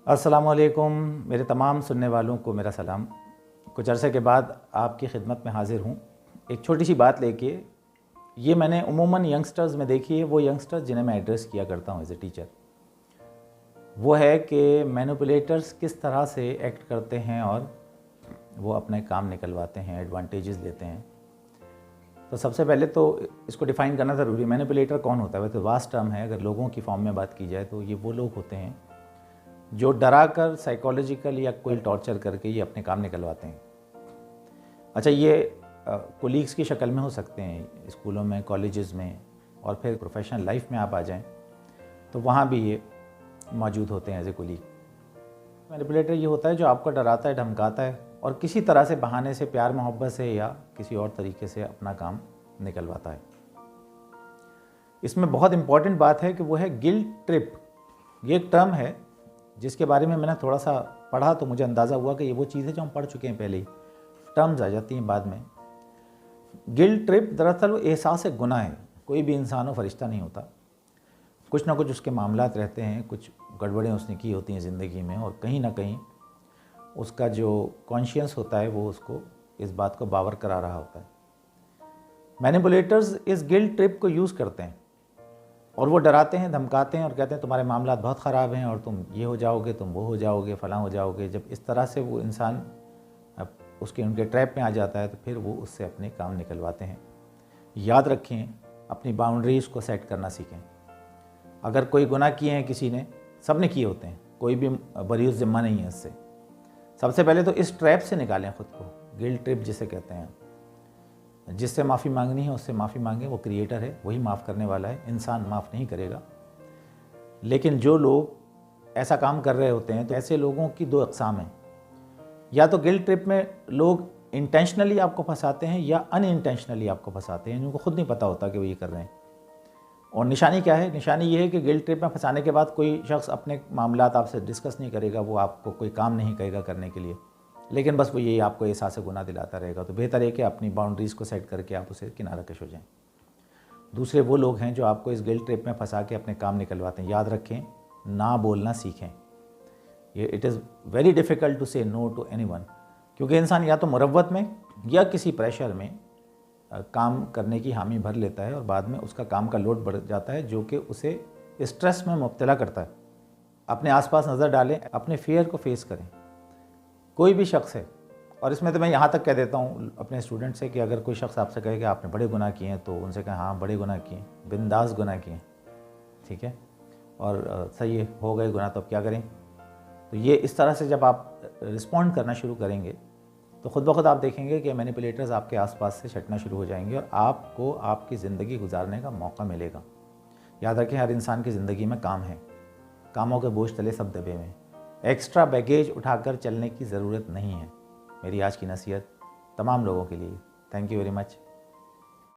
अस्सलाम वालेकुम। मेरे तमाम सुनने वालों को मेरा सलाम। कुछ अरसे के बाद आपकी खिदमत में हाज़िर हूँ एक छोटी सी बात लेके। ये मैंने उमूमन यंगस्टर्स में देखी है, वो यंगस्टर्स जिन्हें मैं एड्रेस किया करता हूँ एज ए टीचर। वो है कि मैनिपुलेटर्स किस तरह से एक्ट करते हैं और वो अपने काम निकलवाते हैं, एडवांटेजेस लेते हैं। तो सबसे पहले तो इसको डिफ़ाइन करना ज़रूरी है। मैनिपुलेटर कौन होता है? तो वास्ट टर्म है। अगर लोगों की फॉर्म में बात की जाए तो ये वो लोग होते हैं जो डरा कर, साइकोलॉजिकल या कोई टॉर्चर करके ये अपने काम निकलवाते हैं। अच्छा, ये कोलीग्स की शक्ल में हो सकते हैं, स्कूलों में, कॉलेजेस में, और फिर प्रोफेशनल लाइफ में आप आ जाएं तो वहाँ भी ये मौजूद होते हैं एज ए कोलीग। मैनिपुलेटर ये होता है जो आपको डराता है, धमकाता है और किसी तरह से, बहाने से, प्यार मोहब्बत से या किसी और तरीके से अपना काम निकलवाता है। इसमें बहुत इंपॉर्टेंट बात है कि वो है गिल्ट ट्रिप। ये एक टर्म है जिसके बारे में मैंने थोड़ा सा पढ़ा तो मुझे अंदाज़ा हुआ कि ये वो चीज़ है जो हम पढ़ चुके हैं पहले ही, टर्म्स आ जाती हैं बाद में। गिल्ट ट्रिप दरअसल वो एहसास गुनाह है। कोई भी इंसान हो, फरिश्ता नहीं होता। कुछ ना कुछ उसके मामलात रहते हैं, कुछ गड़बड़ें उसने की होती हैं ज़िंदगी में, और कहीं ना कहीं उसका जो कॉन्शियस होता है वो उसको इस बात को बावर करा रहा होता है। मैनिपुलेटर्स इस गिल्ट ट्रिप को यूज़ करते हैं और वो डराते हैं, धमकाते हैं और कहते हैं तुम्हारे मामलात बहुत ख़राब हैं और तुम ये हो जाओगे, तुम वो हो जाओगे, फ़लाँ हो जाओगे। जब इस तरह से वो इंसान उनके ट्रैप में आ जाता है तो फिर वो उससे अपने काम निकलवाते हैं। याद रखें, अपनी बाउंड्रीज़ को सेट करना सीखें। अगर कोई गुनाह किए हैं किसी ने, सब ने किए होते हैं, कोई भी बरीउस ज़िम्मा नहीं है इससे। सबसे पहले तो इस ट्रैप से निकालें ख़ुद को, गिल्ट ट्रिप जिसे कहते हैं। जिससे माफ़ी मांगनी है उससे माफ़ी मांगें, वो क्रिएटर है, वही माफ़ करने वाला है, इंसान माफ़ नहीं करेगा। लेकिन जो लोग ऐसा काम कर रहे होते हैं तो ऐसे लोगों की दो अक़साम हैं। या तो गिल्ट ट्रिप में लोग इंटेंशनली आपको फंसाते हैं या अनइंटेंशनली आपको फंसाते हैं, जिनको खुद नहीं पता होता कि वो ये कर रहे हैं। और निशानी क्या है? निशानी ये है कि गिल्ट ट्रिप में फंसाने के बाद कोई शख्स अपने मामलात आपसे डिस्कस नहीं करेगा, वो आपको कोई काम नहीं कहेगा करने के लिए, लेकिन बस वो यही आपको एहसास गुनाह दिलाता रहेगा। तो बेहतर है कि अपनी बाउंड्रीज़ को सेट करके आप उसे किनारा कश हो जाएं। दूसरे वो लोग हैं जो आपको इस गिल्ट ट्रिप में फंसा के अपने काम निकलवाते हैं। याद रखें, ना बोलना सीखें। ये it is very difficult to say no to anyone, क्योंकि इंसान या तो मुरव्वत में या किसी प्रेशर में काम करने की हामी भर लेता है और बाद में उसका काम का लोड बढ़ जाता है, जो कि उसे स्ट्रेस में मुब्तला करता है। अपने आसपास नज़र डालें, अपने फियर को फेस करें। कोई भी शख्स है, और इसमें तो मैं यहाँ तक कह देता हूँ अपने स्टूडेंट से कि अगर कोई शख्स आपसे कहे कि आपने बड़े गुनाह किए हैं तो उनसे कहें हाँ बड़े गुनाह किए, बिंदास गुनाह किए, ठीक है, और सही है, हो गए गुनाह तो अब क्या करें। तो ये इस तरह से जब आप रिस्पॉन्ड करना शुरू करेंगे तो ख़ुद ब खुद आप देखेंगे कि मैनिपुलेटर्स आपके आसपास से छटना शुरू हो जाएंगे और आपको आपकी ज़िंदगी गुजारने का मौका मिलेगा। याद रखें, हर इंसान की ज़िंदगी में काम है, कामों के बोझ तले सब दबे में। एक्स्ट्रा बैगेज उठाकर चलने की ज़रूरत नहीं है। मेरी आज की नसीहत तमाम लोगों के लिए। Thank you very much.